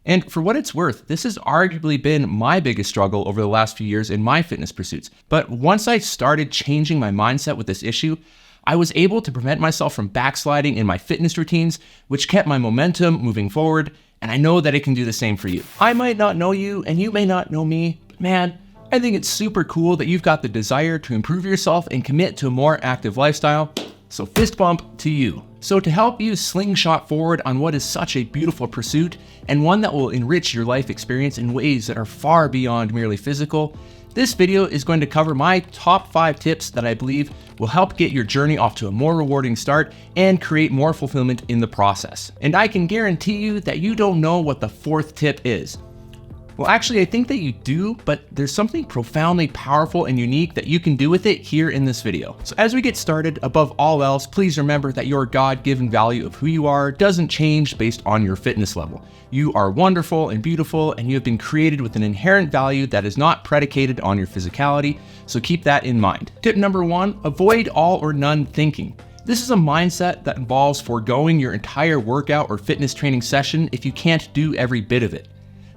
And for what it's worth, this has arguably been my biggest struggle over the last few years in my fitness pursuits. But once I started changing my mindset with this issue, I was able to prevent myself from backsliding in my fitness routines, which kept my momentum moving forward, and I know that it can do the same for you. I might not know you, and you may not know me, but man, I think it's super cool that you've got the desire to improve yourself and commit to a more active lifestyle, so fist bump to you. So to help you slingshot forward on what is such a beautiful pursuit, and one that will enrich your life experience in ways that are far beyond merely physical, this video is going to cover my top 5 tips that I believe will help get your journey off to a more rewarding start and create more fulfillment in the process. And I can guarantee you that you don't know what the 4th tip is. Well, actually, I think that you do, but there's something profoundly powerful and unique that you can do with it here in this video. So as we get started, above all else, please remember that your God-given value of who you are doesn't change based on your fitness level. You are wonderful and beautiful, and you have been created with an inherent value that is not predicated on your physicality, so keep that in mind. Tip number 1, avoid all or none thinking. This is a mindset that involves foregoing your entire workout or fitness training session if you can't do every bit of it.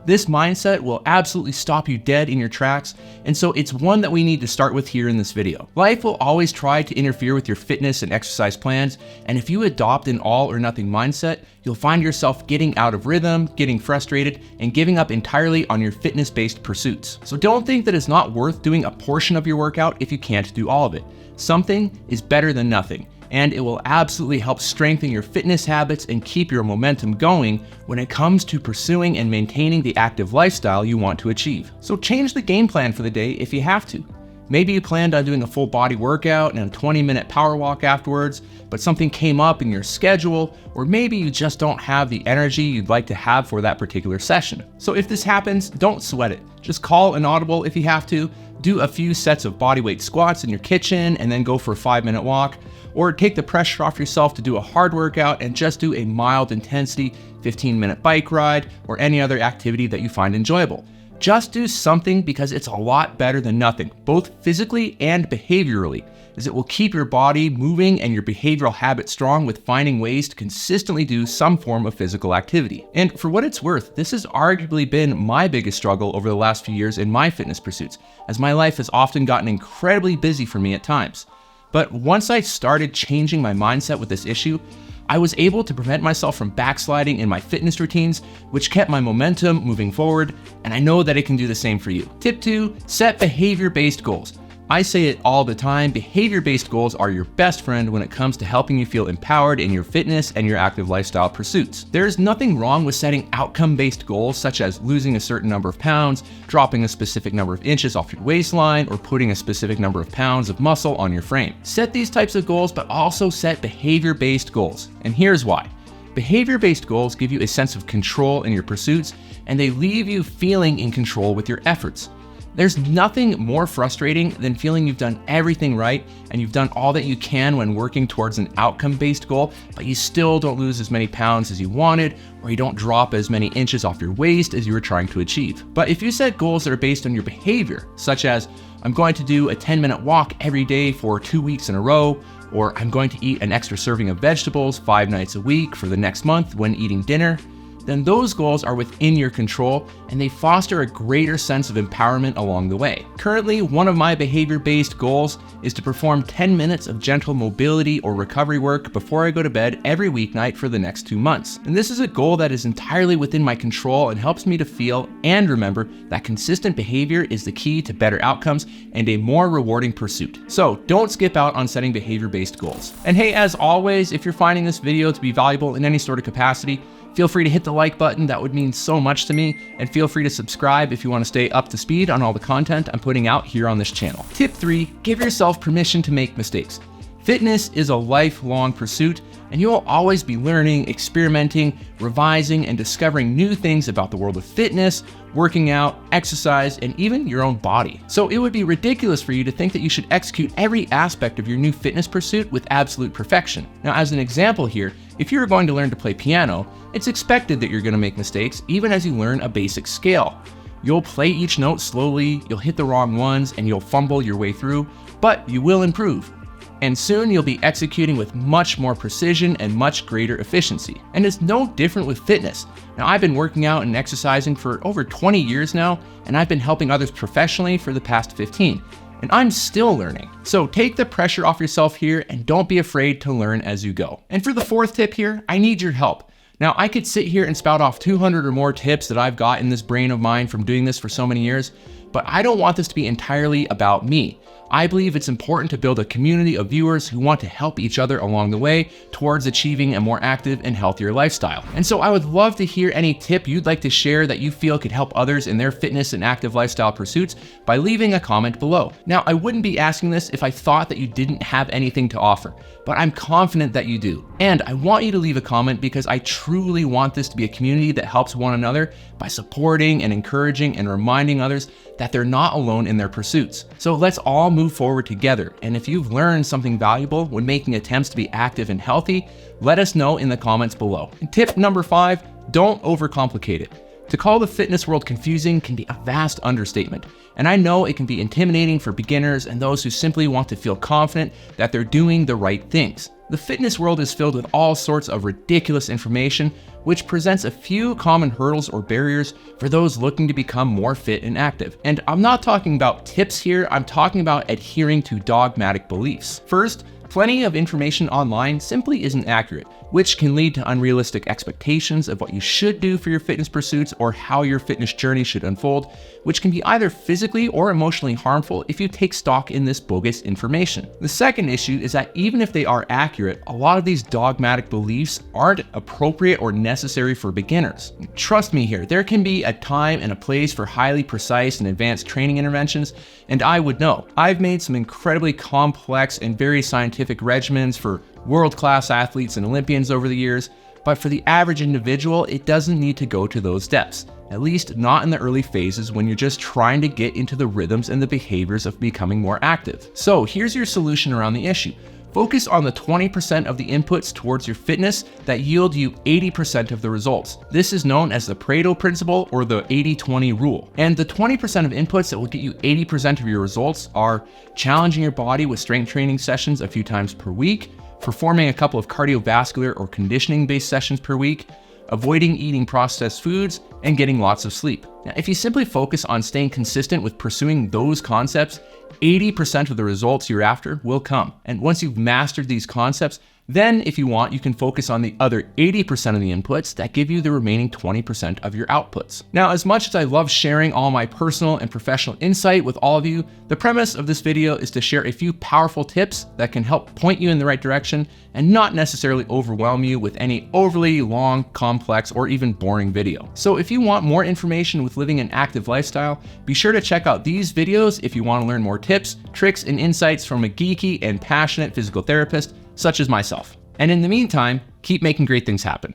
This mindset will absolutely stop you dead in your tracks, and so it's one that we need to start with here in this video. Life will always try to interfere with your fitness and exercise plans, and if you adopt an all or nothing mindset, you'll find yourself getting out of rhythm, getting frustrated, and giving up entirely on your fitness-based pursuits. So don't think that it's not worth doing a portion of your workout if you can't do all of it. Something is better than nothing, and it will absolutely help strengthen your fitness habits and keep your momentum going when it comes to pursuing and maintaining the active lifestyle you want to achieve. So change the game plan for the day if you have to. Maybe you planned on doing a full body workout and a 20-minute power walk afterwards, but something came up in your schedule, or maybe you just don't have the energy you'd like to have for that particular session. So if this happens, don't sweat it. Just call an audible if you have to, do a few sets of bodyweight squats in your kitchen, and then go for a 5-minute walk. Or take the pressure off yourself to do a hard workout and just do a mild intensity 15-minute bike ride or any other activity that you find enjoyable. Just do something because it's a lot better than nothing, both physically and behaviorally, as it will keep your body moving and your behavioral habits strong with finding ways to consistently do some form of physical activity. And for what it's worth, this has arguably been my biggest struggle over the last few years in my fitness pursuits, as my life has often gotten incredibly busy for me at times. But once I started changing my mindset with this issue, I was able to prevent myself from backsliding in my fitness routines, which kept my momentum moving forward, and I know that it can do the same for you. Tip 2, set behavior-based goals. I say it all the time, behavior-based goals are your best friend when it comes to helping you feel empowered in your fitness and your active lifestyle pursuits. There's nothing wrong with setting outcome-based goals such as losing a certain number of pounds, dropping a specific number of inches off your waistline, or putting a specific number of pounds of muscle on your frame. Set these types of goals, but also set behavior-based goals. And here's why. Behavior-based goals give you a sense of control in your pursuits, and they leave you feeling in control with your efforts. There's nothing more frustrating than feeling you've done everything right and you've done all that you can when working towards an outcome-based goal, but you still don't lose as many pounds as you wanted, or you don't drop as many inches off your waist as you were trying to achieve. But if you set goals that are based on your behavior, such as, I'm going to do a 10-minute walk every day for 2 weeks in a row, or I'm going to eat an extra serving of vegetables 5 nights a week for the next month when eating dinner, then those goals are within your control and they foster a greater sense of empowerment along the way. Currently, one of my behavior-based goals is to perform 10 minutes of gentle mobility or recovery work before I go to bed every weeknight for the next 2 months. And this is a goal that is entirely within my control and helps me to feel and remember that consistent behavior is the key to better outcomes and a more rewarding pursuit. So don't skip out on setting behavior-based goals. And hey, as always, if you're finding this video to be valuable in any sort of capacity, feel free to hit the like button, that would mean so much to me, and feel free to subscribe if you want to stay up to speed on all the content I'm putting out here on this channel. Tip 3, give yourself permission to make mistakes. Fitness is a lifelong pursuit, and you will always be learning, experimenting, revising, and discovering new things about the world of fitness, working out, exercise, and even your own body. So it would be ridiculous for you to think that you should execute every aspect of your new fitness pursuit with absolute perfection. Now, as an example here, if you're going to learn to play piano, it's expected that you're going to make mistakes even as you learn a basic scale. You'll play each note slowly, you'll hit the wrong ones, and you'll fumble your way through, but you will improve. And soon you'll be executing with much more precision and much greater efficiency. And it's no different with fitness. Now, I've been working out and exercising for over 20 years now, and I've been helping others professionally for the past 15. And I'm still learning. So take the pressure off yourself here and don't be afraid to learn as you go. And for the fourth tip here, I need your help. Now, I could sit here and spout off 200 or more tips that I've got in this brain of mine from doing this for so many years, but I don't want this to be entirely about me. I believe it's important to build a community of viewers who want to help each other along the way towards achieving a more active and healthier lifestyle. And so I would love to hear any tip you'd like to share that you feel could help others in their fitness and active lifestyle pursuits by leaving a comment below. Now, I wouldn't be asking this if I thought that you didn't have anything to offer, but I'm confident that you do. And I want you to leave a comment because I truly want this to be a community that helps one another by supporting and encouraging and reminding others that they're not alone in their pursuits. So let's all move forward together. And if you've learned something valuable when making attempts to be active and healthy, let us know in the comments below. And tip number 5, don't overcomplicate it. To call the fitness world confusing can be a vast understatement, and I know it can be intimidating for beginners and those who simply want to feel confident that they're doing the right things. The fitness world is filled with all sorts of ridiculous information, which presents a few common hurdles or barriers for those looking to become more fit and active. And I'm not talking about tips here, I'm talking about adhering to dogmatic beliefs. First, plenty of information online simply isn't accurate, which can lead to unrealistic expectations of what you should do for your fitness pursuits or how your fitness journey should unfold, which can be either physically or emotionally harmful if you take stock in this bogus information. The second issue is that even if they are accurate, a lot of these dogmatic beliefs aren't appropriate or necessary for beginners. Trust me here, there can be a time and a place for highly precise and advanced training interventions, and I would know. I've made some incredibly complex and very scientific regimens for world-class athletes and Olympians over the years, but for the average individual, it doesn't need to go to those depths, at least not in the early phases when you're just trying to get into the rhythms and the behaviors of becoming more active. So here's your solution around the issue. Focus on the 20% of the inputs towards your fitness that yield you 80% of the results. This is known as the Pareto principle or the 80-20 rule. And the 20% of inputs that will get you 80% of your results are challenging your body with strength training sessions a few times per week, performing a couple of cardiovascular or conditioning-based sessions per week, avoiding eating processed foods, and getting lots of sleep. Now, if you simply focus on staying consistent with pursuing those concepts, 80% of the results you're after will come. And once you've mastered these concepts, then if you want, you can focus on the other 80% of the inputs that give you the remaining 20% of your outputs. Now, as much as I love sharing all my personal and professional insight with all of you, the premise of this video is to share a few powerful tips that can help point you in the right direction and not necessarily overwhelm you with any overly long, complex, or even boring video. So if you want more information with living an active lifestyle, be sure to check out these videos if you want to learn more tips, tricks, and insights from a geeky and passionate physical therapist such as myself. And in the meantime, keep making great things happen.